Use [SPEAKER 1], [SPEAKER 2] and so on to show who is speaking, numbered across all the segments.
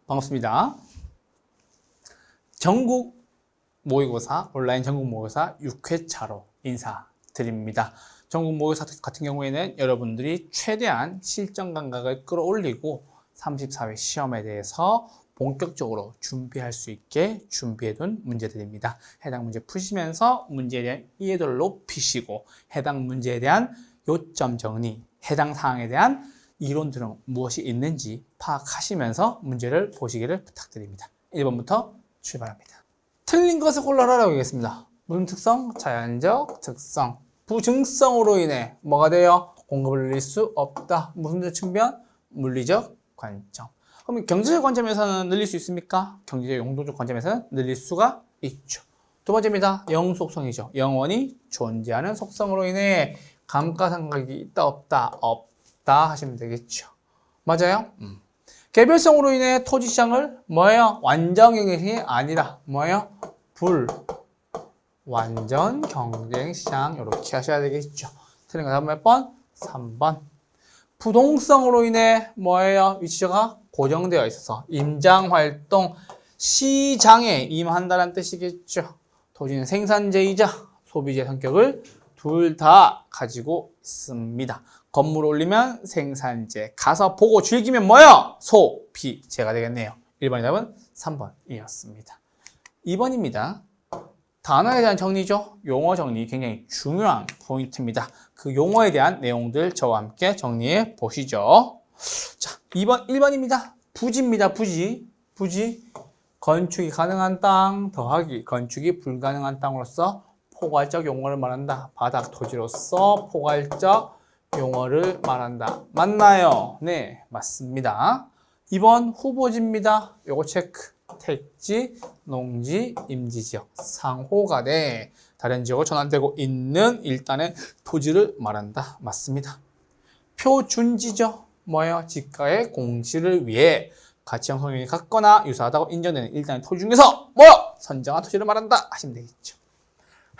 [SPEAKER 1] 반갑습니다. 전국 모의고사, 온라인 전국 모의고사 6회차로 인사드립니다. 전국 모의고사 같은 경우에는 여러분들이 최대한 실전 감각을 끌어올리고 34회 시험에 대해서 본격적으로 준비할 수 있게 준비해둔 문제들입니다. 해당 문제 푸시면서 문제에 대한 이해도를 높이시고 해당 문제에 대한 요점 정리, 해당 사항에 대한 이론들은 무엇이 있는지 파악하시면서 문제를 보시기를 부탁드립니다. 1번부터 출발합니다. 틀린 것을 골라라라고 얘기했습니다. 무슨 특성? 자연적 특성. 부증성으로 인해 뭐가 돼요? 공급을 늘릴 수 없다. 무슨 측면? 물리적 관점. 그럼 경제적 관점에서는 늘릴 수 있습니까? 경제적 용도적 관점에서는 늘릴 수가 있죠. 두 번째입니다. 영속성이죠. 영원히 존재하는 속성으로 인해 감가상각이 있다 없다 없다 하시면 되겠죠. 맞아요? 개별성으로 인해 토지시장을 뭐예요? 완전 경쟁시장이 아니라 뭐예요? 완전 경쟁시장 이렇게 하셔야 되겠죠. 틀린 거 다음 몇 번? 3번. 부동성으로 인해 뭐예요? 위치가 고정되어 있어서 임장활동 시장에 임한다는 뜻이겠죠. 토지는 생산재이자 소비재 성격을 둘 다 가지고 있습니다. 건물 올리면 생산재, 가서 보고 즐기면 뭐요? 소비재가 되겠네요. 1번의 답은 3번이었습니다. 2번입니다. 단어에 대한 정리죠. 용어 정리 굉장히 중요한 포인트입니다. 그 용어에 대한 내용들 저와 함께 정리해 보시죠. 자, 1번입니다. 부지입니다. 부지. 건축이 가능한 땅 더하기 건축이 불가능한 땅으로서 포괄적 용어를 말한다. 바닥 토지로서 포괄적 용어를 말한다. 맞나요? 네, 맞습니다. 2번 후보지입니다. 요거 체크. 택지, 농지, 임지지역, 상호간에 다른 지역으로 전환되고 있는 일단의 토지를 말한다. 맞습니다. 표준지죠. 뭐예요? 지가의 공시를 위해 가치형 성향이 같거나 유사하다고 인정되는 일단의 토지 중에서 선정한 토지를 말한다 하시면 되겠죠.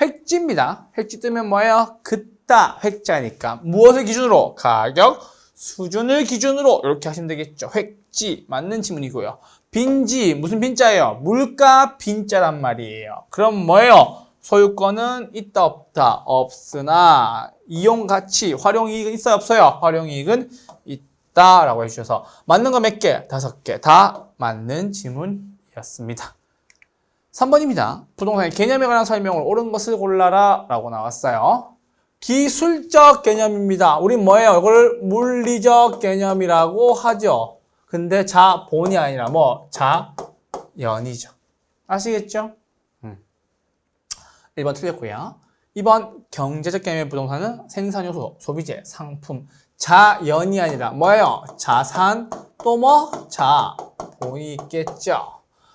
[SPEAKER 1] 획지입니다. 획지 뜨면 뭐예요? 긋다 획자니까 무엇을 기준으로? 가격 수준을 기준으로 이렇게 하시면 되겠죠. 획지 맞는 지문이고요. 빈지 무슨 빈자예요? 물가 빈자란 말이에요. 그럼 뭐예요? 소유권은 있다 없다 없으나 이용 가치 활용 이익은 있어요 없어요? 활용 이익은 있다라고 해주셔서 맞는 거 몇 개? 5개 다 맞는 지문이었습니다. 3번입니다. 부동산의 개념에 관한 설명을 옳은 것을 골라라 라고 나왔어요. 기술적 개념입니다. 우린 뭐예요? 이걸 물리적 개념이라고 하죠. 근데 자본이 아니라 자연이죠. 아시겠죠? 1번 틀렸고요. 2번 경제적 개념의 부동산은 생산요소, 소비재, 상품, 자연이 아니라 뭐예요? 자산 또 자본이 있겠죠.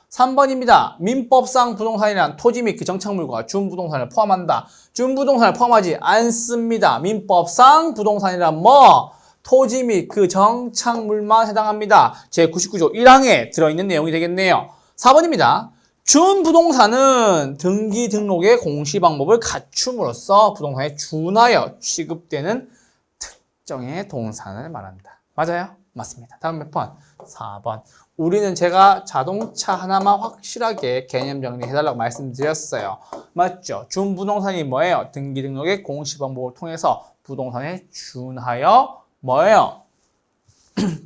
[SPEAKER 1] 3번입니다. 민법상 부동산이란 토지 및 그 정착물과 준부동산을 포함한다. 준부동산을 포함하지 않습니다. 민법상 부동산이란 토지 및 그 정착물만 해당합니다. 제99조 1항에 들어있는 내용이 되겠네요. 4번입니다. 준부동산은 등기 등록의 공시 방법을 갖춤으로써 부동산에 준하여 취급되는 특정의 동산을 말한다. 맞아요? 맞습니다. 다음 몇 번? 4번. 우리는 제가 자동차 하나만 확실하게 개념 정리해달라고 말씀드렸어요. 맞죠? 준부동산이 뭐예요? 등기 등록의 공시 방법을 통해서 부동산에 준하여 뭐예요?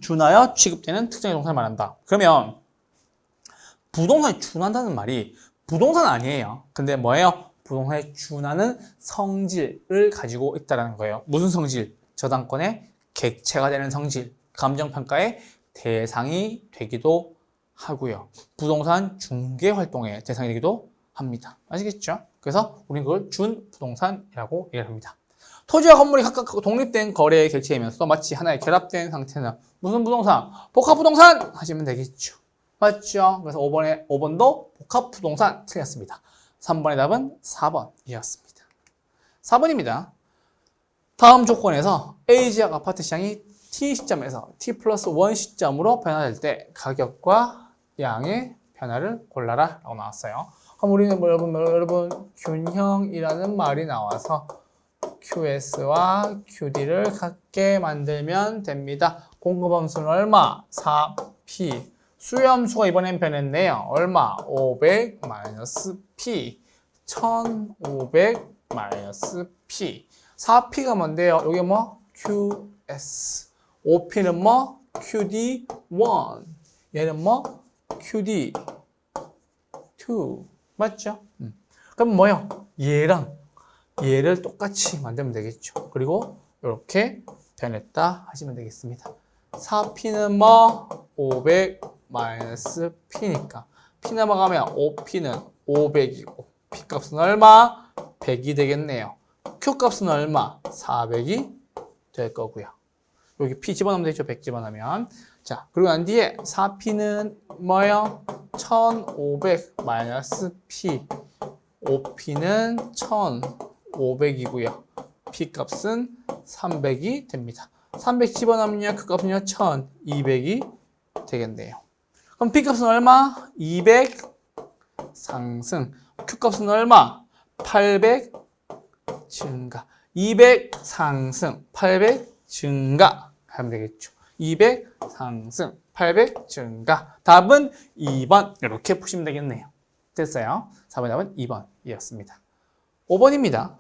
[SPEAKER 1] 준하여 취급되는 특정의 동산을 말한다. 그러면 부동산에 준한다는 말이 부동산 아니에요. 근데 뭐예요? 부동산에 준하는 성질을 가지고 있다는 거예요. 무슨 성질? 저당권의 객체가 되는 성질, 감정평가의 대상이 되기도 하고요. 부동산 중개 활동의 대상이 되기도 합니다. 아시겠죠? 그래서 우리는 그걸 준부동산이라고 얘기를 합니다. 토지와 건물이 각각 독립된 거래의 객체이면서 마치 하나의 결합된 상태는 무슨 부동산? 복합부동산 하시면 되겠죠. 맞죠? 그래서 5번도 복합부동산 틀렸습니다. 3번의 답은 4번이었습니다. 4번입니다. 다음 조건에서 A지역 아파트 시장이 T 시점에서 T 플러스 1 시점으로 변화될 때 가격과 양의 변화를 골라라 라고 나왔어요. 그럼 우리는 여러분 균형이라는 말이 나와서 QS와 QD를 같게 만들면 됩니다. 공급함수는 얼마? 4P. 수렴수가 이번엔 변했네요. 얼마? 500 마이너스 P 1500 마이너스 P 4P가 뭔데요? 이게 뭐? QS 5P는 뭐? QD1 얘는 뭐? QD2 맞죠? 그럼 뭐요? 얘랑 얘를 똑같이 만들면 되겠죠. 그리고 이렇게 변했다 하시면 되겠습니다. 4P는 뭐? 500 마이너스 P니까 P 넘어가면 5P는 500이고 P 값은 얼마? 100이 되겠네요. Q 값은 얼마? 400이 될 거고요. 여기 P 집어넣으면 되죠. 100 집어넣으면. 자, 그리고 난 뒤에 4P는 뭐요? 1500 마이너스 P 5P는 1500이고요. P 값은 300이 됩니다. 300 집어넣으면 그 값은요 1200이 되겠네요. 그럼 P 값은 얼마? 200 상승. Q 값은 얼마? 800 증가. 200 상승, 800 증가 하면 되겠죠. 200 상승, 800 증가. 답은 2번 이렇게 푸시면 되겠네요. 됐어요? 4번 답은 2번이었습니다. 5번입니다.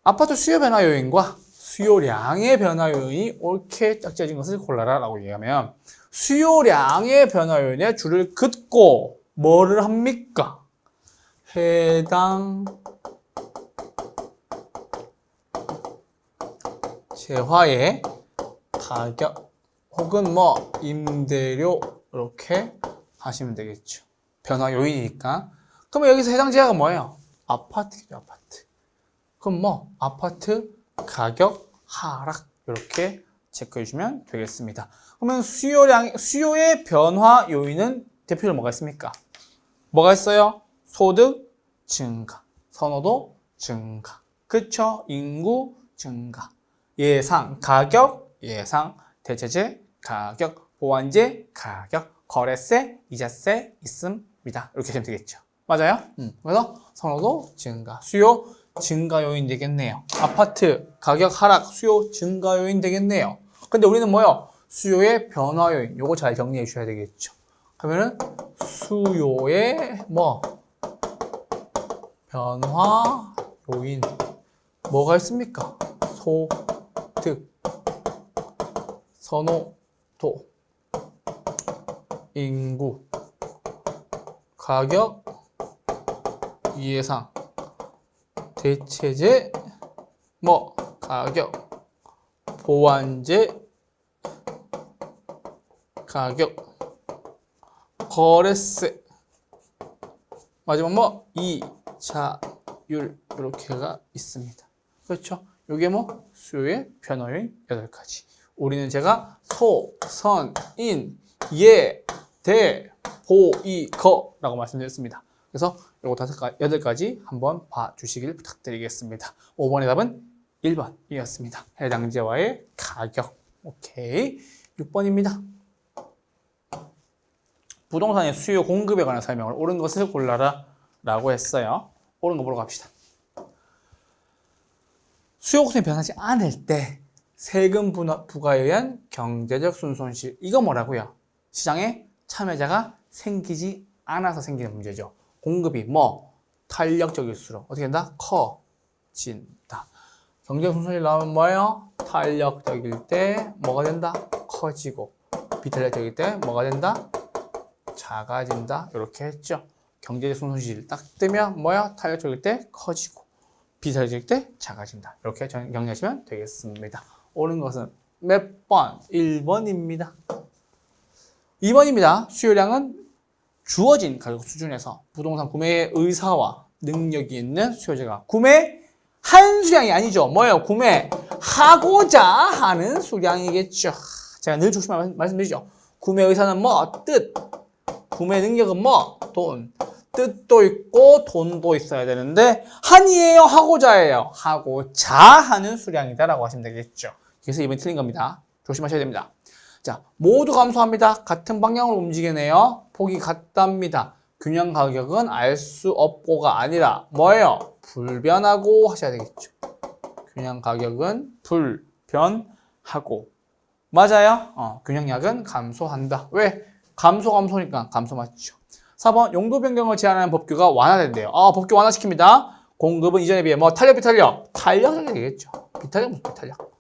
[SPEAKER 1] 아파트 수요 변화 요인과 수요량의 변화 요인이 옳게 짝지어진 것을 골라라 라고 얘기하면 수요량의 변화 요인에 줄을 긋고 뭐를 합니까? 해당 재화의 가격 혹은 뭐 임대료 이렇게 하시면 되겠죠. 변화 요인이니까. 그러면 여기서 해당 재화가 뭐예요? 아파트죠, 아파트. 그럼 뭐 아파트 가격 하락 이렇게 체크해 주시면 되겠습니다. 그러면 수요의 변화 요인은 대표적으로 뭐가 있습니까? 뭐가 있어요? 소득 증가, 선호도 증가, 그쵸? 인구 증가, 예상 가격, 예상 대체재 가격, 보완재 가격, 거래세, 이자세 있습니다. 이렇게 하시면 되겠죠. 맞아요? 그래서 선호도 증가, 수요 증가 요인 되겠네요. 아파트 가격 하락, 수요 증가 요인 되겠네요. 근데 우리는 뭐요? 수요의 변화 요인, 요거 잘 정리해 주셔야 되겠죠. 그러면은 수요의 뭐 변화 요인 뭐가 있습니까? 소득, 선호도, 인구, 가격, 예상, 대체재, 뭐 가격, 보완재, 가격, 거래세, 마지막 뭐 이자율 이렇게가 있습니다. 그렇죠? 요게 뭐 수요의 변화 요인 8가지. 우리는 제가 소, 선, 인, 예, 대, 보, 이, 거라고 말씀드렸습니다. 그래서 요거 8가지 한번 봐주시길 부탁드리겠습니다. 5번의 답은 1번이었습니다. 해당 재화의 가격. 오케이. 6번입니다. 부동산의 수요 공급에 관한 설명을 옳은 것을 골라라 라고 했어요. 옳은 거 보러 갑시다. 수요 곡선이 변하지 않을 때 세금 부과에 의한 경제적 순손실. 이거 뭐라고요? 시장에 참여자가 생기지 않아서 생기는 문제죠. 공급이 뭐 탄력적일수록 어떻게 된다? 커진다. 경제적 순손실 나오면 뭐예요? 탄력적일 때 뭐가 된다? 커지고 비탄력적일 때 뭐가 된다? 작아진다. 이렇게 했죠. 경제적 순손실 딱 뜨면 뭐야? 탄력적일 때 커지고 비탄력적일 때 작아진다. 이렇게 정리하시면 되겠습니다. 옳은 것은 몇 번? 1번입니다. 2번입니다. 수요량은 주어진 가격 수준에서 부동산 구매의 의사와 능력이 있는 수요자가 구매한 수량이 아니죠. 뭐예요? 구매하고자 하는 수량이겠죠. 제가 늘 조심하면 말씀드리죠. 구매 의사는 뭐? 뜻. 구매 능력은 뭐? 돈. 뜻도 있고 돈도 있어야 되는데 한이에요? 하고자예요? 하고자 하는 수량이다라고 하시면 되겠죠. 그래서 이번에 틀린 겁니다. 조심하셔야 됩니다. 자, 모두 감소합니다. 같은 방향으로 움직이네요. 폭이 같답니다. 균형 가격은 알 수 없고가 아니라 뭐예요? 불변하고 하셔야 되겠죠. 균형 가격은 불변하고. 맞아요? 균형약은 감소한다. 왜? 감소니까 감소 맞죠. 4번 용도 변경을 제한하는 법규가 완화된대요. 법규 완화시킵니다. 공급은 이전에 비해 뭐 탄력, 비탄력? 탄력적이 되겠죠. 비탄력 무슨 비탄력?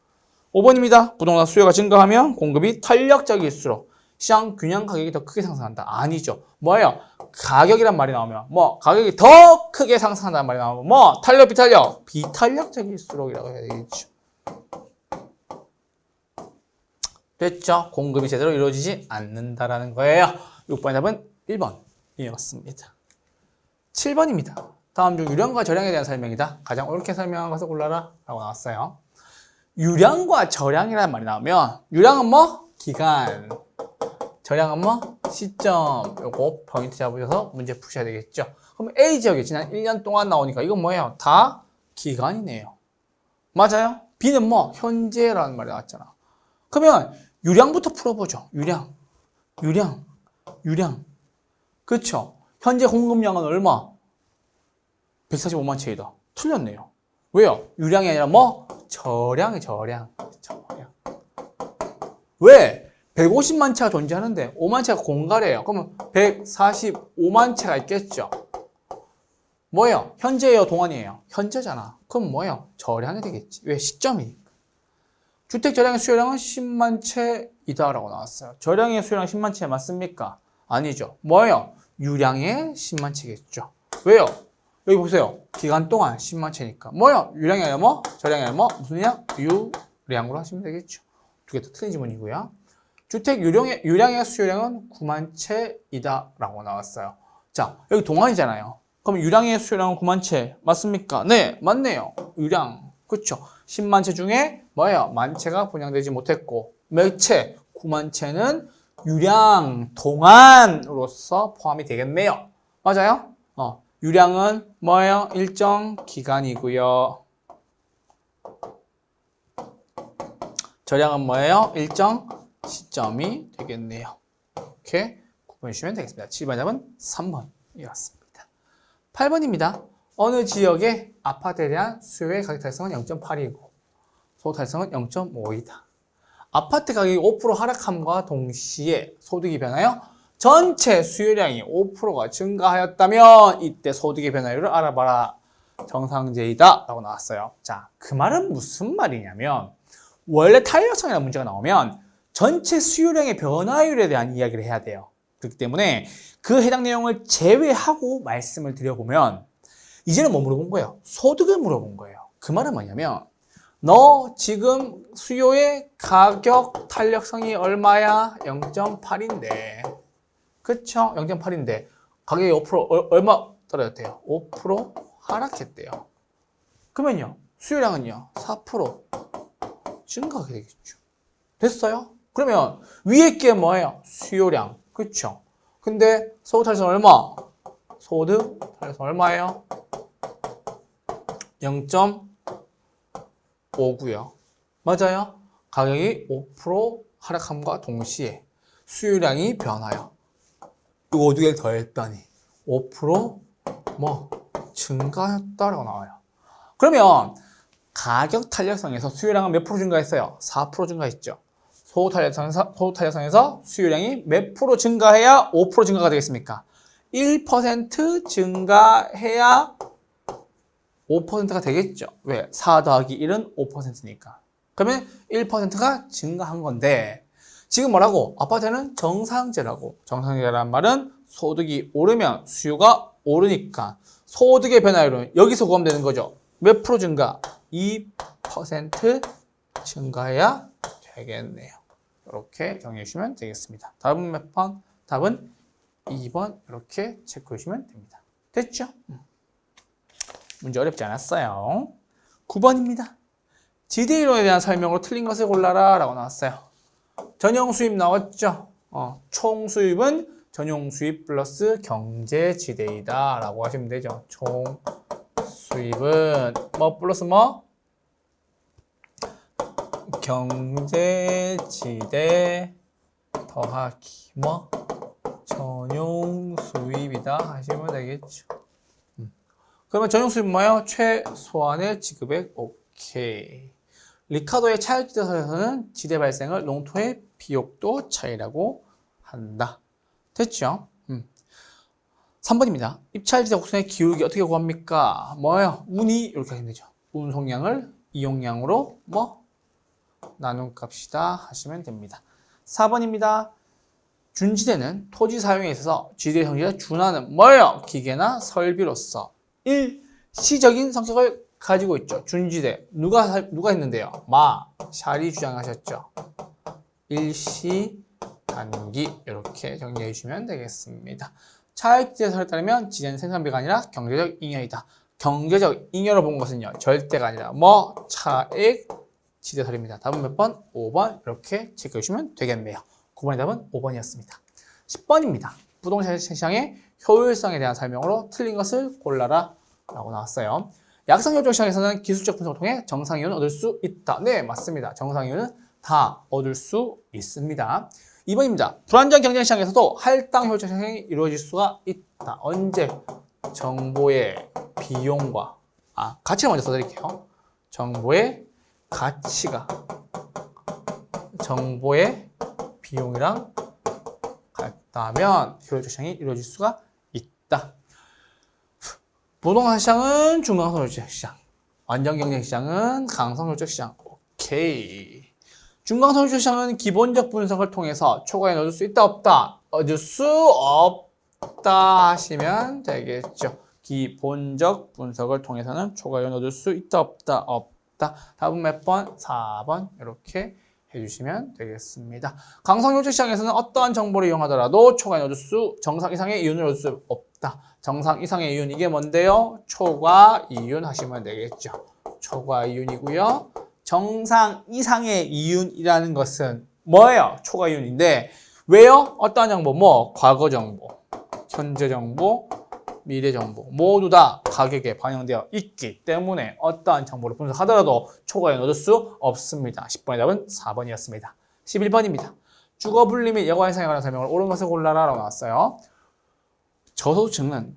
[SPEAKER 1] 5번입니다. 부동산 수요가 증가하면 공급이 탄력적일수록 시장 균형 가격이 더 크게 상승한다. 아니죠. 뭐예요? 가격이란 말이 나오면 뭐 가격이 더 크게 상승한다는 말이 나오면 뭐 탄력, 비탄력? 비탄력적일수록이라고 해야 되겠죠. 됐죠? 공급이 제대로 이루어지지 않는다라는 거예요. 6번의 답은 1번이었습니다. 7번입니다. 다음 중 유량과 저량에 대한 설명이다. 가장 옳게 설명한 것을 골라라 라고 나왔어요. 유량과 저량이라는 말이 나오면 유량은 뭐? 기간. 저량은 뭐? 시점. 요거 포인트 잡으셔서 문제 푸셔야 되겠죠. 그럼 A지역이 지난 1년 동안 나오니까 이건 뭐예요? 다 기간이네요. 맞아요? B는 뭐? 현재라는 말이 나왔잖아. 그러면 유량부터 풀어보죠. 유량. 그쵸? 현재 공급량은 얼마? 145만 채이다. 틀렸네요. 왜요? 유량이 아니라 뭐? 저량. 왜? 150만 채가 존재하는데 5만 채가 공갈이에요. 그러면 145만 채가 있겠죠. 뭐예요? 현재예요, 동안이에요? 현재잖아. 그럼 뭐예요? 저량이 되겠지. 왜? 시점이니까. 주택 저량의 수요량은 10만 채이다 라고 나왔어요. 저량의 수요량 10만 채 맞습니까? 아니죠. 뭐예요? 유량의 10만 채겠죠. 왜요? 여기 보세요. 기간 동안 10만 채니까. 뭐요? 유량이 아니라 뭐? 저량이 아니라 뭐? 무슨 양? 유량으로 하시면 되겠죠. 두 개 다 틀린 지문이고요. 주택 유량의 수요량은 9만 채이다 라고 나왔어요. 자, 여기 동안이잖아요. 그럼 유량의 수요량은 9만 채 맞습니까? 네, 맞네요. 유량. 그렇죠. 10만 채 중에 뭐예요? 만 채가 분양되지 못했고 몇 채? 9만 채는 유량 동안으로서 포함이 되겠네요. 맞아요? 유량은 뭐예요? 일정 기간이고요. 저량은 뭐예요? 일정 시점이 되겠네요. 이렇게 구분해 주시면 되겠습니다. 7번 답은 3번이었습니다. 8번입니다. 어느 지역의 아파트에 대한 수요의 가격 달성은 0.8이고 소득 달성은 0.5이다. 아파트 가격이 5% 하락함과 동시에 소득이 변하여 전체 수요량이 5%가 증가하였다면 이때 소득의 변화율을 알아봐라. 정상제이다 라고 나왔어요. 자, 그 말은 무슨 말이냐면 원래 탄력성이라는 문제가 나오면 전체 수요량의 변화율에 대한 이야기를 해야 돼요. 그렇기 때문에 그 해당 내용을 제외하고 말씀을 드려보면 이제는 뭐 물어본 거예요? 소득을 물어본 거예요. 그 말은 뭐냐면 너 지금 수요의 가격 탄력성이 얼마야? 0.8인데 그쵸? 0.8인데 가격이 5% 얼마 떨어졌대요? 5% 하락했대요. 그러면요 수요량은요 4% 증가하게 되겠죠. 됐어요? 그러면 위에 게 뭐예요? 수요량. 그쵸? 근데 소득 탄력성 얼마? 소득 탄력성 얼마예요? 0.5고요. 맞아요? 가격이 5% 하락함과 동시에 수요량이 변하여 이거 두 개를 더했더니 5% 뭐 증가했다라고 나와요. 그러면 가격 탄력성에서 수요량은 몇 프로 증가했어요? 4% 증가했죠. 소득 탄력성에서 수요량이 몇 프로 증가해야 5% 증가가 되겠습니까? 1% 증가해야 5%가 되겠죠. 왜? 4 더하기 1은 5%니까. 그러면 1%가 증가한 건데 지금 뭐라고? 아파트는 정상제라고. 정상제라는 말은 소득이 오르면 수요가 오르니까 소득의 변화율은 여기서 구하면 되는 거죠. 몇 프로 증가? 2% 증가해야 되겠네요. 이렇게 정리해 주시면 되겠습니다. 답은 몇 번? 답은 2번 이렇게 체크해 주시면 됩니다. 됐죠? 문제 어렵지 않았어요. 9번입니다. 지대이론에 대한 설명으로 틀린 것을 골라라 라고 나왔어요. 전용 수입 나왔죠? 총 수입은 전용 수입 플러스 경제 지대이다 라고 하시면 되죠. 총 수입은 뭐 플러스 뭐? 경제 지대 더하기 뭐? 전용 수입이다 하시면 되겠죠. 그러면 전용 수입은 뭐예요? 최소한의 지급액 오케이. 리카도의 차액지대서에서는 지대 발생을 농토의 비옥도 차이라고 한다. 됐죠? 3번입니다. 입찰지대 곡선의 기울기 어떻게 구합니까? 뭐예요? 운이 이렇게 하시면 되죠. 운송량을 이용량으로 나눈 값이다 하시면 됩니다. 4번입니다. 준지대는 토지 사용에 있어서 지대 형질에 준하는 뭐예요? 기계나 설비로서 일시적인 성격을 가지고 있죠. 준지대 누가 했는데요? 샬이 주장하셨죠. 일시 단기 이렇게 정리해 주시면 되겠습니다. 차액지대설에 따르면 지대는 생산비가 아니라 경제적 잉여이다. 경제적 잉여로 본 것은요. 절대가 아니라 차액 지대설입니다. 답은 몇 번? 5번 이렇게 체크해 주시면 되겠네요. 9번의 답은 5번이었습니다. 10번입니다. 부동산 시장의 효율성에 대한 설명으로 틀린 것을 골라라 라고 나왔어요. 약상효율 시장에서는 기술적 분석을 통해 정상이윤을 얻을 수 있다. 네, 맞습니다. 정상이윤은 다 얻을 수 있습니다. 2번입니다. 불안정 경쟁시장에서도 할당 효율적 시장이 이루어질 수가 있다. 언제? 정보의 비용과 가치를 먼저 써드릴게요. 정보의 가치가 정보의 비용이랑 같다면 효율적 시장이 이루어질 수가 있다. 부동산 시장은 중강성 효율적 시장, 완전 경쟁 시장은 강성 효율적 시장. 오케이. 중강성 효율적 시장은 기본적 분석을 통해서 초과에 넣을 수 있다 없다? 얻을 수 없다 하시면 되겠죠. 기본적 분석을 통해서는 초과에 얻을 수 있다 없다? 없다. 답은 몇 번? 4번 이렇게 해주시면 되겠습니다. 강성 효율적 시장에서는 어떠한 정보를 이용하더라도 초과에 얻을 수 정상 이상의 이윤을 얻을 수 없다. 정상 이상의 이윤 이게 뭔데요? 초과 이윤 하시면 되겠죠. 초과 이윤이고요. 정상 이상의 이윤이라는 것은 뭐예요? 초과 이윤인데 왜요? 어떠한 정보? 과거 정보, 현재 정보, 미래 정보 모두 다 가격에 반영되어 있기 때문에 어떠한 정보를 분석하더라도 초과이윤 얻을 수 없습니다. 10번의 답은 4번이었습니다. 11번입니다. 주거 분리 및 여가의 사용에 관한 설명을 옳은 것을 골라라 라고 나왔어요. 저소득층은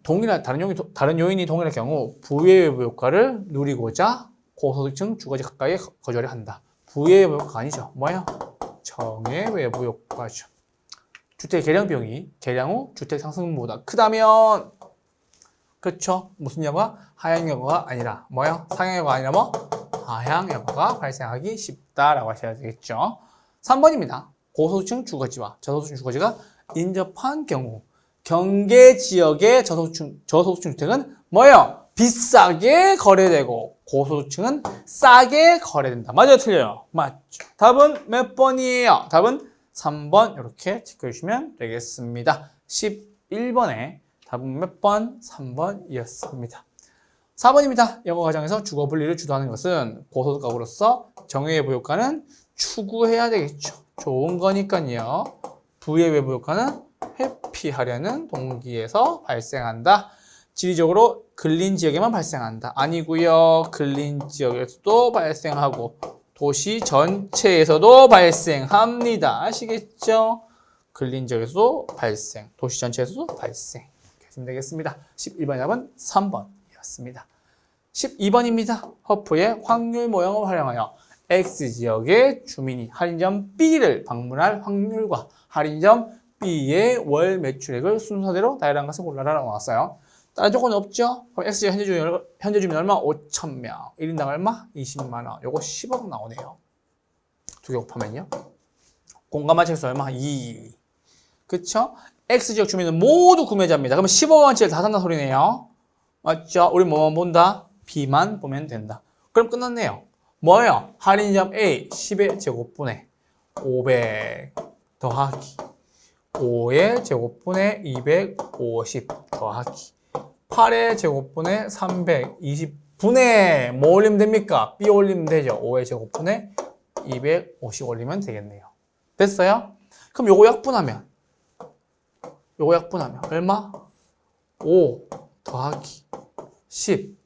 [SPEAKER 1] 다른 요인이 동일할 경우 부의외부 효과를 누리고자 고소득층 주거지 가까이에 거주하려 한다. 부의외부 효과가 아니죠. 뭐예요? 정외외부 효과죠. 주택 개량 비용이 개량 후 주택 상승분보다 크다면 그렇죠? 무슨 여가? 하향 여가가 아니라 뭐예요? 상향 여가가 아니라 하향 여가가 발생하기 쉽다라고 하셔야 되겠죠. 3번입니다. 고소득층 주거지와 저소득층 주거지가 인접한 경우 경계 지역의 저소득층 주택은 뭐예요? 비싸게 거래되고 고소득층은 싸게 거래된다. 맞아요? 틀려요? 맞죠. 답은 몇 번이에요? 답은 3번 이렇게 체크해 주시면 되겠습니다. 11번에 답은 몇 번? 3번이었습니다. 4번입니다. 영어 과정에서 주거 분리를 주도하는 것은 고소득 가구로서 정외외부 효과는 추구해야 되겠죠. 좋은 거니까요. 부의외부 효과는 회피하려는 동기에서 발생한다. 지리적으로 근린 지역에만 발생한다. 아니고요. 근린 지역에서도 발생하고 도시 전체에서도 발생합니다. 아시겠죠? 근린 지역에서도 발생, 도시 전체에서도 발생. 이렇게 하시면 되겠습니다. 11번의 답은 3번이었습니다. 12번입니다. 허프의 확률 모형을 활용하여 X지역의 주민이 할인점 B를 방문할 확률과 할인점 B의 월 매출액을 순서대로 다양한 것을 골라라 라고 나왔어요. 다른 조건이 없죠? 그럼 X지역 현재 주민 얼마? 5,000명. 1인당 얼마? 20만원. 요거 10억 나오네요. 두 개 곱하면요. 공감한 책수 얼마? 2. 그쵸? X지역 주민은 모두 구매자입니다. 그러면 15원치를 다 산다 소리네요. 맞죠? 우리 뭐만 본다? B만 보면 된다. 그럼 끝났네요. 뭐예요? 할인점 A 10의 제곱분의 500 더하기 5의 제곱분의 250 더하기 8의 제곱분의 320분의 뭐 올리면 됩니까? B 올리면 되죠. 5의 제곱분의 250 올리면 되겠네요. 됐어요? 그럼 요거 약분하면 얼마? 5 더하기 10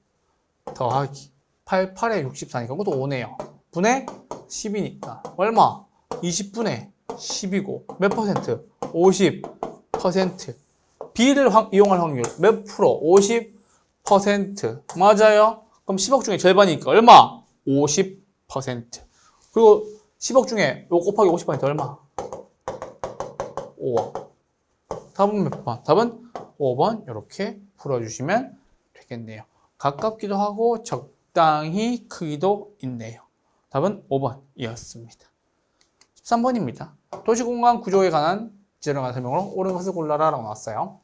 [SPEAKER 1] 더하기 8, 8에 64니까 그것도 5네요. 분의 10이니까 얼마? 20분의 10이고 몇 퍼센트? 50%. B를 이용할 확률 몇 프로? 50%. 맞아요? 그럼 10억 중에 절반이니까 얼마? 50%. 그리고 10억 중에 요거 곱하기 50% 얼마? 5억. 답은 몇 번? 답은 5번 이렇게 풀어주시면 되겠네요. 가깝기도 하고 적당히 크기도 있네요. 답은 5번이었습니다. 13번입니다. 도시공간 구조에 관한 지정한 설명으로 옳은 것을 골라라 라고 나왔어요.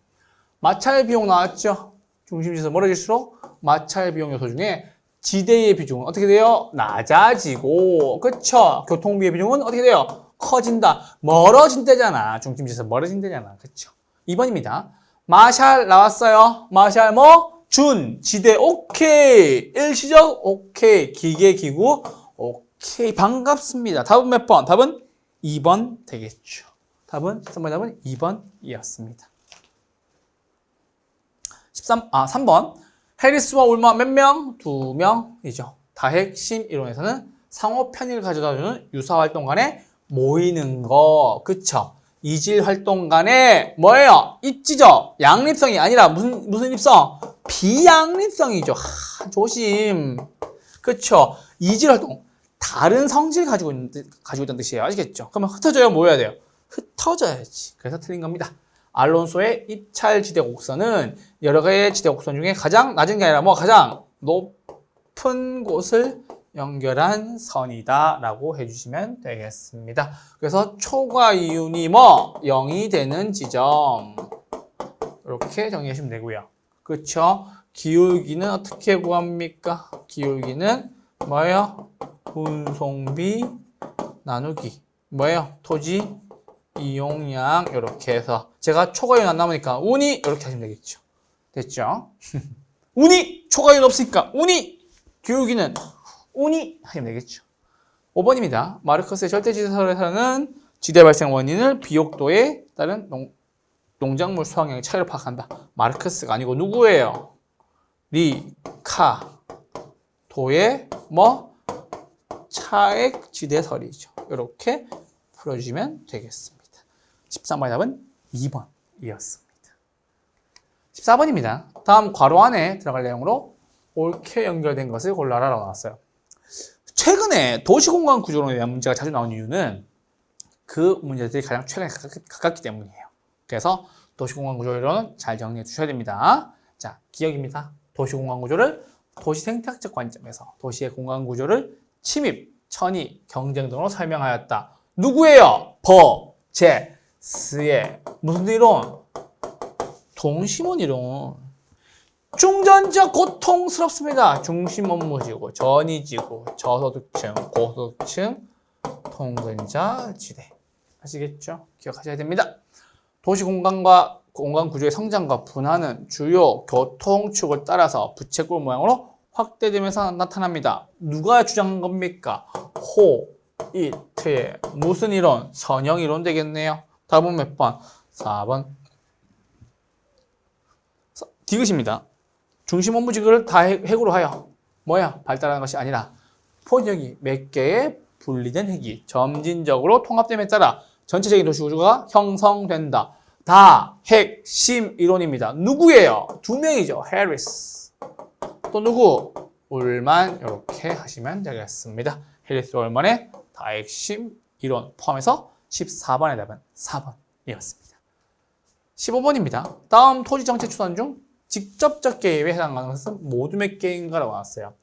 [SPEAKER 1] 마찰 비용 나왔죠? 중심지에서 멀어질수록 마찰 비용 요소 중에 지대의 비중은 어떻게 돼요? 낮아지고, 그쵸? 교통비의 비중은 어떻게 돼요? 커진다. 멀어진대잖아. 중심지에서 멀어진대잖아. 그쵸? 2번입니다. 마샬 나왔어요. 마샬 뭐? 준, 지대, 오케이. 일시적, 오케이. 기계, 기구, 오케이. 반갑습니다. 답은 몇 번? 답은 2번 되겠죠. 답은, 13번 답은 2번이었습니다. 3번. 해리스와 울머 몇 명? 2명이죠. 다핵심 이론에서는 상호 편의를 가져다주는 유사활동 간에 모이는 거. 그쵸? 이질활동 간에 뭐예요? 입지죠? 양립성이 아니라 무슨 입성? 비양립성이죠. 조심. 그쵸? 이질활동. 다른 성질을 가지고 있다는 뜻이에요. 아시겠죠? 그러면 흩어져야 뭐 해야 돼요? 흩어져야지. 그래서 틀린 겁니다. 알론소의 입찰 지대 곡선은 여러 개의 지대 곡선 중에 가장 낮은 게 아니라 뭐 가장 높은 곳을 연결한 선이다 라고 해주시면 되겠습니다. 그래서 초과 이윤이 뭐 0이 되는 지점 이렇게 정리하시면 되고요. 그렇죠? 기울기는 어떻게 구합니까? 기울기는 뭐예요? 운송비 나누기 뭐예요? 토지 이용량 이렇게 해서 제가 초과이윤 안 남으니까 운이 이렇게 하시면 되겠죠. 됐죠? 운이 초과이윤 없으니까 운이 기울기는 운이 하시면 되겠죠. 5번입니다. 마르커스의 절대지대설에서는 지대 발생 원인을 비옥도에 따른 농작물 수확량의 차이로 파악한다. 마르커스가 아니고 누구예요? 리카도의 뭐 차액 지대설이죠. 이렇게 풀어주시면 되겠습니다. 13번의 답은 2번이었습니다. 14번입니다. 다음 괄호 안에 들어갈 내용으로 옳게 연결된 것을 골라라 라고 나왔어요. 최근에 도시공간 구조론에 대한 문제가 자주 나온 이유는 그 문제들이 가장 최근에 가깝기 때문이에요. 그래서 도시공간 구조론은 잘 정리해 주셔야 됩니다. 자, 기억입니다. 도시공간 구조를 도시 생태학적 관점에서 도시의 공간 구조를 침입, 천이, 경쟁 등으로 설명하였다. 누구예요? 버제스의 무슨 이론? 동심원 이론. 중전적 고통스럽습니다. 중심 업무지구, 전이지구, 저소득층, 고소득층, 통근자 지대. 아시겠죠? 기억하셔야 됩니다. 도시 공간과 공간 구조의 성장과 분화는 주요 교통축을 따라서 부채꼴 모양으로 확대되면서 나타납니다. 누가 주장한 겁니까? 호이트의 무슨 이론? 선형 이론 되겠네요. 답은 몇 번? 4번. 디귿입니다. 중심 업무지구를 다 핵으로 하여 뭐야? 발달하는 것이 아니라 포역이 몇 개의 분리된 핵이 점진적으로 통합됨에 따라 전체적인 도시구조가 형성된다. 다 핵심 이론입니다. 누구예요? 2명이죠. 해리스. 또 누구? 울만. 이렇게 하시면 되겠습니다. 해리스 울만의 다 핵심 이론 포함해서 14번의 답은 4번이었습니다. 15번입니다. 다음 토지정책 추산 중 직접적 개입에 해당하는 것은 모두 몇 개인가라고 나왔어요.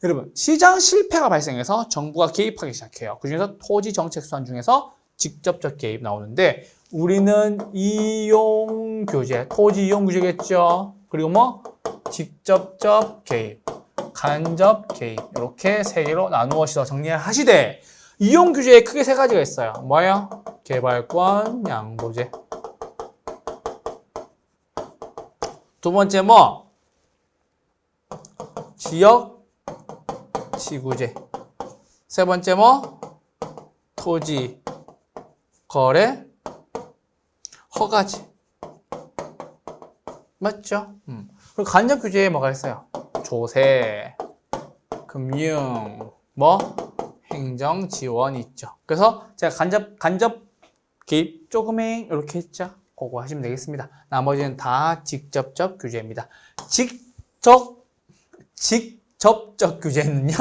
[SPEAKER 1] 여러분, 시장 실패가 발생해서 정부가 개입하기 시작해요. 그중에서 토지정책 수산 중에서 직접적 개입 나오는데 우리는 이용규제, 토지 이용규제겠죠. 그리고 뭐 직접적 개입, 간접 개입 이렇게 세 개로 나누어서 정리를 하시되 이용규제에 크게 세 가지가 있어요. 뭐예요? 개발권, 양도제. 두 번째 뭐? 지역 지구제. 세 번째 뭐? 토지 거래 허가제. 맞죠? 그리고 간접 규제에 뭐가 있어요? 조세, 금융, 뭐? 행정 지원이 있죠. 그래서 제가 간접 개입 조금에 이렇게 했죠. 그거 하시면 되겠습니다. 나머지는 다 직접적 규제입니다. 직접적 규제는요.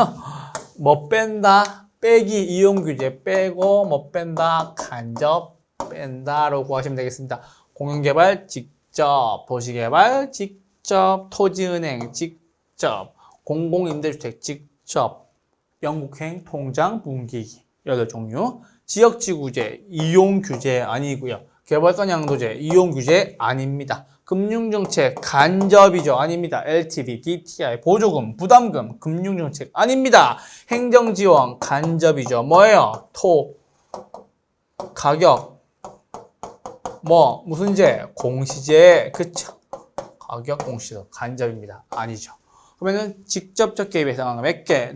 [SPEAKER 1] 뭐 뺀다, 빼기, 이용 규제 빼고 뭐 뺀다, 간접 뺀다라고 하시면 되겠습니다. 공연개발 직접, 도시개발 직접, 토지은행 직접, 공공임대주택 직접, 영국행 통장 분기기 8종류, 지역지구제, 이용규제 아니고요. 개발권 양도제, 이용규제 아닙니다. 금융정책 간접이죠. 아닙니다. LTV, DTI, 보조금, 부담금, 금융정책 아닙니다. 행정지원 간접이죠. 뭐예요? 토, 가격, 무슨 제? 공시제. 그쵸? 가격, 공시제 간접입니다. 아니죠. 그러면은 직접적 개입에 해당하는 몇 개?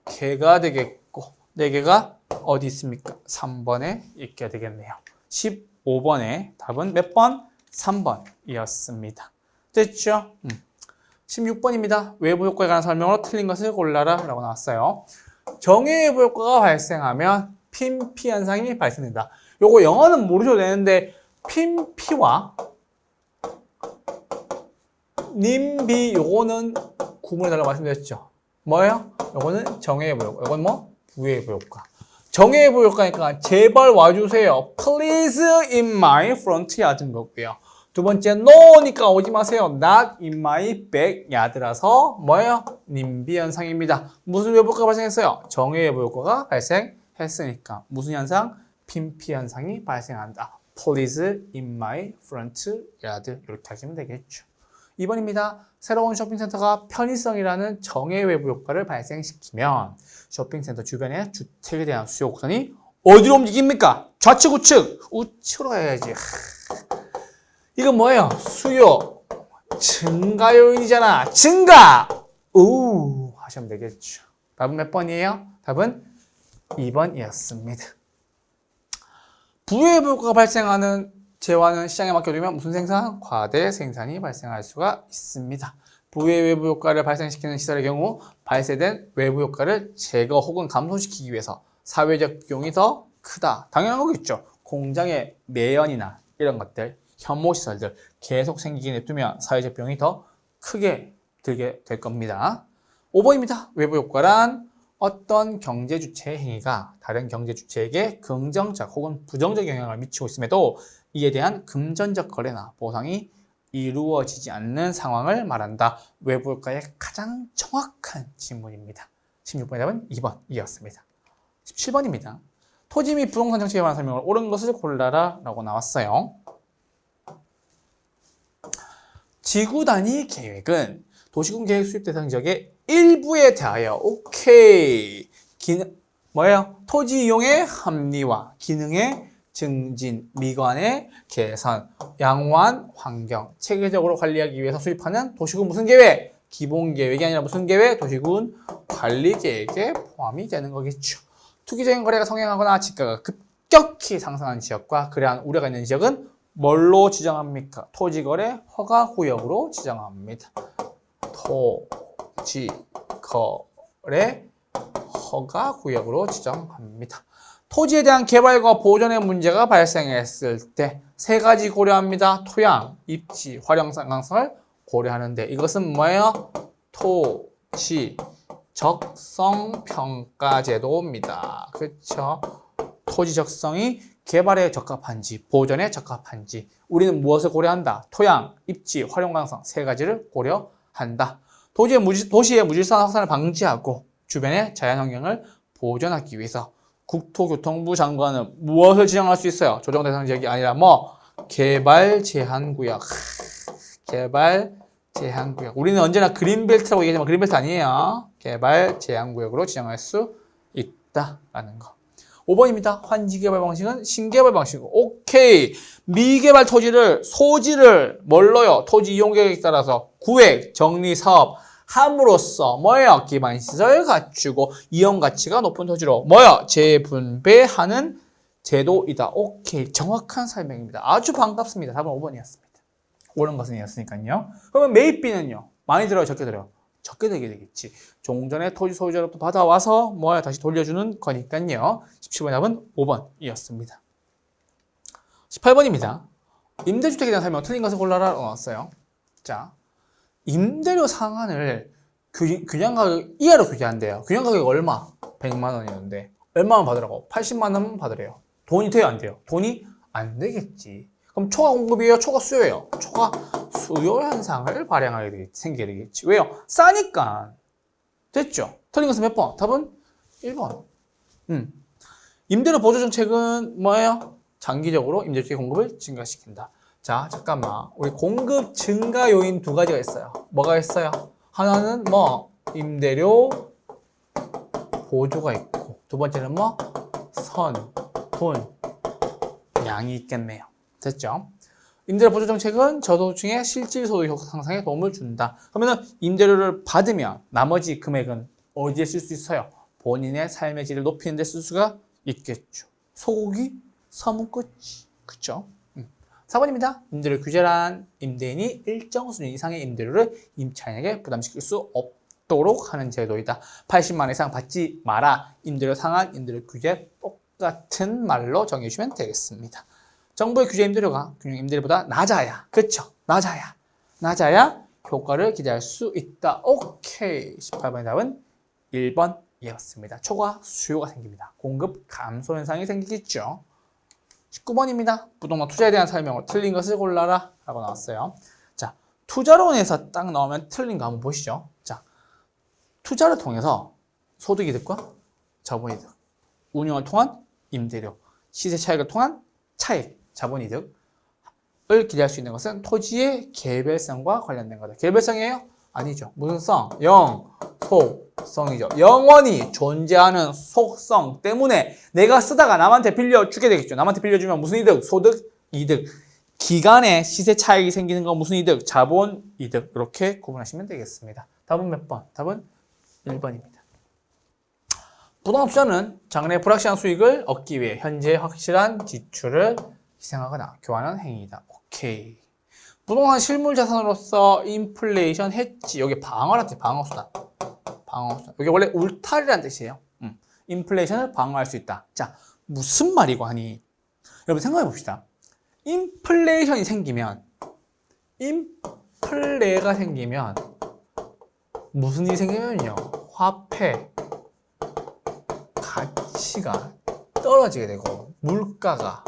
[SPEAKER 1] 4개가 되겠고 4개가 어디 있습니까? 3번에 있게 되겠네요. 15번에 답은 몇 번? 3번이었습니다. 됐죠? 16번입니다. 외부 효과에 관한 설명으로 틀린 것을 골라라 라고 나왔어요. 정의 외부 효과가 발생하면 핀피 현상이 발생된다. 요거 영어는 모르셔도 되는데 핀피와 님비 요거는 구분해달라고 말씀드렸죠. 뭐예요? 요거는 정의 외부 효과. 요건 부의 외부 효과. 정의 외부 효과니까 제발 와주세요. Please in my front yard인 거고요. 두 번째 no니까 오지 마세요. Not in my backyard라서 뭐예요? 님비 현상입니다. 무슨 외부 효과가 발생했어요? 정의 외부 효과가 발생했으니까 무슨 현상? 핀피 현상이 발생한다. Please in my front yard 이렇게 하시면 되겠죠. 2번입니다. 새로운 쇼핑센터가 편의성이라는 정의 외부 효과를 발생시키면 쇼핑센터 주변의 주택에 대한 수요 곡선이 어디로 움직입니까? 좌측, 우측? 우측으로 가야지. 이건 뭐예요? 수요 증가 요인이잖아. 증가! 우 하시면 되겠죠. 답은 몇 번이에요? 답은 2번이었습니다. 부의 효과가 발생하는 재화는 시장에 맡겨두면 무슨 생산? 과대 생산이 발생할 수가 있습니다. 부의 외부 효과를 발생시키는 시설의 경우 발생된 외부 효과를 제거 혹은 감소시키기 위해서 사회적 비용이 더 크다. 당연한 거겠죠. 공장의 매연이나 이런 것들, 혐오시설들 계속 생기게 냅두면 사회적 비용이 더 크게 들게 될 겁니다. 5번입니다. 외부 효과란 어떤 경제 주체의 행위가 다른 경제 주체에게 긍정적 혹은 부정적 영향을 미치고 있음에도 이에 대한 금전적 거래나 보상이 이루어지지 않는 상황을 말한다. 외부 효과의 가장 정확한 질문입니다. 16번의 답은 2번이었습니다. 17번입니다. 토지 및 부동산 정책에 관한 설명을 옳은 것을 골라라 라고 나왔어요. 지구 단위 계획은 도시군 계획 수립 대상 지역의 일부에 대하여 오케이 뭐예요? 토지 이용의 합리화, 기능의 증진, 미관의 개선, 양호한 환경, 체계적으로 관리하기 위해서 수립하는 도시군 무슨 계획? 기본 계획이 아니라 무슨 계획? 도시군 관리 계획에 포함이 되는 거겠죠. 투기적인 거래가 성행하거나 지가가 급격히 상승한 지역과 그러한 우려가 있는 지역은 뭘로 지정합니까? 토지거래 허가구역으로 지정합니다. 토지거래 허가구역으로 지정합니다. 토지에 대한 개발과 보존의 문제가 발생했을 때 세 가지 고려합니다. 토양, 입지, 활용성 가능성을 고려하는데 이것은 뭐예요? 토지 적성 평가 제도입니다. 그렇죠? 토지 적성이 개발에 적합한지 보존에 적합한지 우리는 무엇을 고려한다? 토양, 입지, 활용 가능성 세 가지를 고려한다. 도시의 무질서한 확산을 방지하고 주변의 자연환경을 보존하기 위해서 국토교통부 장관은 무엇을 지정할 수 있어요? 조정 대상 지역이 아니라 개발 제한 구역. 개발 제한 구역. 우리는 언제나 그린벨트라고 얘기하지만 그린벨트 아니에요. 개발 제한 구역으로 지정할 수 있다라는 거. 5번입니다. 환지 개발 방식은 신개발 방식이고 오케이. 미개발 토지를 소지를 뭘로요? 토지 이용 계획에 따라서 구획, 정리, 사업 함으로써 뭐예요? 기반시설 갖추고 이용 가치가 높은 토지로 재분배하는 제도이다. 오케이. 정확한 설명입니다. 아주 반갑습니다. 답은 5번이었습니다. 옳은 것은 이었으니까요. 그러면 매입비는요? 많이 들어요? 적게 들어요? 적게 되게 되겠지. 종전에 토지 소유자로부터 받아와서 다시 돌려주는 거니까요. 17번 답은 5번이었습니다. 18번입니다. 임대주택에 대한 설명 틀린 것을 골라라 나왔어요. 자, 임대료 상한을 균형가격 이하로 규제한대요. 균형가격 얼마? 100만 원이었는데 얼마만 받으라고? 80만 원만 받으래요. 돈이 돼요? 안 돼요? 돈이 안 되겠지. 그럼 초과 공급이에요? 초과 수요예요? 초과 수요 현상을 발생하게 되겠지. 생기게 되겠지. 왜요? 싸니까. 됐죠? 틀린 것은 몇 번? 답은 1번. 임대료 보조 정책은 뭐예요? 장기적으로 임대주택 공급을 증가시킨다. 자, 잠깐만. 우리 공급 증가 요인 두 가지가 있어요. 뭐가 있어요? 하나는 뭐 임대료 보조가 있고, 두 번째는 뭐 돈, 양이 있겠네요. 됐죠? 임대료 보조 정책은 저소득층의 실질 소득 향상에 도움을 준다. 그러면은 임대료를 받으면 나머지 금액은 어디에 쓸 수 있어요? 본인의 삶의 질을 높이는 데 쓸 수가 있겠죠. 소고기 사먹겠지. 그쵸? 4번입니다. 임대료 규제란 임대인이 일정 수준 이상의 임대료를 임차인에게 부담시킬 수 없도록 하는 제도이다. 80만 원 이상 받지 마라. 임대료 상한, 임대료 규제 똑같은 말로 정해 주시면 되겠습니다. 정부의 규제 임대료가 금융 임대료보다 낮아야, 그쵸? 낮아야 효과를 기대할 수 있다. 오케이. 18번의 답은 1번이었습니다. 초과 수요가 생깁니다. 공급 감소 현상이 생기겠죠. 19번입니다. 부동산 투자에 대한 설명으로 틀린 것을 골라라 라고 나왔어요. 자, 투자론에서 딱 나오면 틀린 거 한번 보시죠. 자, 투자를 통해서 소득이득과 자본이득, 운용을 통한 임대료, 시세 차익을 통한 차익, 자본이득을 기대할 수 있는 것은 토지의 개별성과 관련된 거다. 개별성이에요? 아니죠. 무슨 성? 속성이죠. 영원히 존재하는 속성 때문에 내가 쓰다가 남한테 빌려주게 되겠죠. 남한테 빌려주면 무슨 이득? 소득, 이득. 기간에 시세 차익이 생기는 건 무슨 이득? 자본, 이득. 이렇게 구분하시면 되겠습니다. 답은 몇 번? 답은 1번입니다. 부동산 투자는 장래 불확실한 수익을 얻기 위해 현재 확실한 지출을 희생하거나 교환하는 행위이다. 오케이. 부동산 실물 자산으로서 인플레이션 해지. 여기 방어라지, 방어수단. 방어수단. 여기 원래 울타리라는 뜻이에요. 인플레이션을 방어할 수 있다. 자, 무슨 말이고 하니? 여러분 생각해 봅시다. 인플레이션이 생기면, 인플레가 생기면 무슨 일이 생기면요? 화폐 가치가 떨어지게 되고 물가가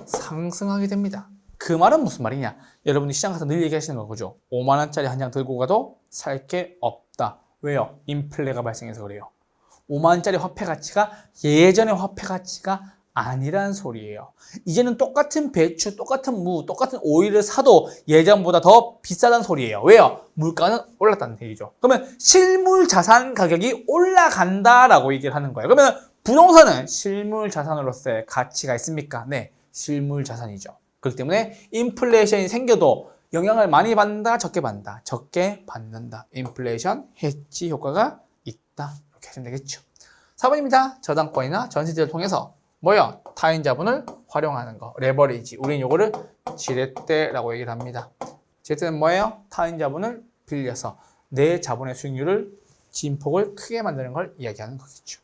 [SPEAKER 1] 상승하게 됩니다. 그 말은 무슨 말이냐? 여러분이 시장 가서 늘 얘기하시는 거죠. 5만 원짜리 한 장 들고 가도 살 게 없다. 왜요? 인플레가 발생해서 그래요. 5만 원짜리 화폐 가치가 예전의 화폐 가치가 아니란 소리예요. 이제는 똑같은 배추, 똑같은 무, 똑같은 오일을 사도 예전보다 더 비싸다는 소리예요. 왜요? 물가는 올랐다는 얘기죠. 그러면 실물 자산 가격이 올라간다라고 얘기를 하는 거예요. 그러면 부동산은 실물 자산으로서의 가치가 있습니까? 네, 실물 자산이죠. 그렇기 때문에 인플레이션이 생겨도 영향을 많이 받는다, 적게 받는다. 적게 받는다. 인플레이션 해지 효과가 있다. 이렇게 하시면 되겠죠. 4번입니다. 저당권이나 전세지를 통해서 뭐요? 타인 자본을 활용하는 거. 레버리지. 우리는 요거를 지렛대라고 얘기를 합니다. 지렛대는 뭐예요? 타인 자본을 빌려서 내 자본의 수익률을 진폭을 크게 만드는 걸 이야기하는 거겠죠.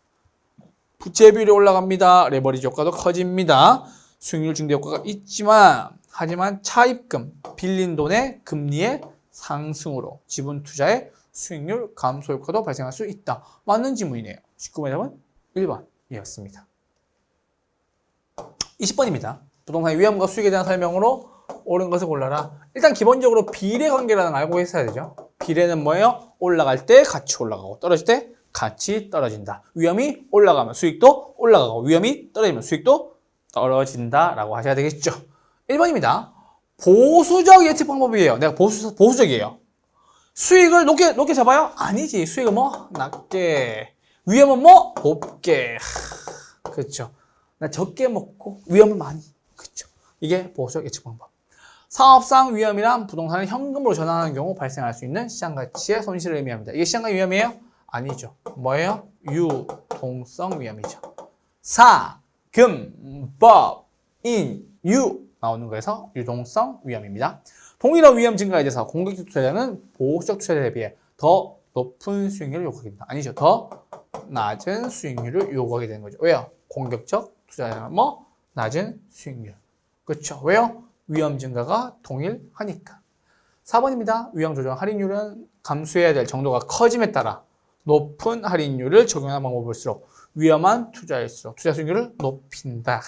[SPEAKER 1] 부채 비율이 올라갑니다. 레버리지 효과도 커집니다. 수익률 증대 효과가 있지만 하지만 차입금, 빌린 돈의 금리의 상승으로 지분 투자의 수익률 감소 효과도 발생할 수 있다. 맞는 지문이네요. 19번의 답은 1번이었습니다. 20번입니다. 부동산의 위험과 수익에 대한 설명으로 옳은 것을 골라라. 일단 기본적으로 비례 관계라는 걸 알고 있어야 되죠. 비례는 뭐예요? 올라갈 때 가치 올라가고 떨어질 때 가치 떨어진다. 위험이 올라가면 수익도 올라가고 위험이 떨어지면 수익도 떨어진다라고 하셔야 되겠죠. 1번입니다. 보수적 예측 방법이에요. 내가 보수적이에요. 수익을 높게 잡아요? 아니지. 수익은 뭐? 낮게. 위험은 뭐? 높게. 그렇죠. 나 적게 먹고 위험을 많이. 그렇죠. 이게 보수적 예측 방법. 사업상 위험이란 부동산을 현금으로 전환하는 경우 발생할 수 있는 시장 가치의 손실을 의미합니다. 이게 시장 가치 위험이에요? 아니죠. 뭐예요? 유동성 위험이죠. 금, 인, 유 나오는 거에서 유동성 위험입니다. 동일한 위험 증가에 대해서 공격적 투자자는 보수적 투자자에 비해 더 높은 수익률을 요구하게 된다. 아니죠. 더 낮은 수익률을 요구하게 되는 거죠. 왜요? 공격적 투자자는 뭐? 낮은 수익률. 그렇죠. 왜요? 위험 증가가 동일하니까. 4번입니다. 위험 조정 할인율은 감수해야 될 정도가 커짐에 따라 높은 할인율을 적용하는 방법을 볼수록 위험한 투자일수록 투자 수익률을 높인다.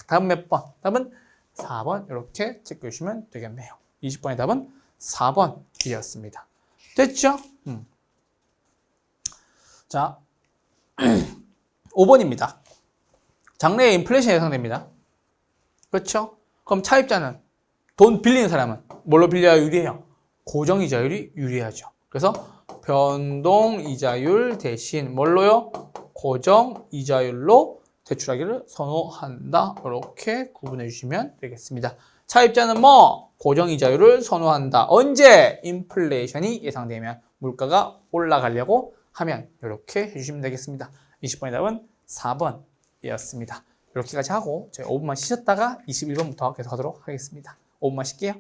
[SPEAKER 1] 다음 몇 번? 답은 4번 이렇게 체크해주시면 되겠네요. 20번의 답은 4번이었습니다. 됐죠? 자, 5번입니다. 장래에 인플레이션 예상됩니다. 그렇죠? 그럼 차입자는 돈 빌리는 사람은 뭘로 빌려야 유리해요? 고정이자율이 유리하죠. 그래서 변동이자율 대신 뭘로요? 고정이자율로 대출하기를 선호한다. 이렇게 구분해 주시면 되겠습니다. 차입자는 뭐? 고정이자율을 선호한다. 언제? 인플레이션이 예상되면 물가가 올라가려고 하면 이렇게 해주시면 되겠습니다. 20번의 답은 4번이었습니다. 이렇게까지 하고 저희 5분만 쉬셨다가 21번부터 계속 하도록 하겠습니다. 5분만 쉴게요.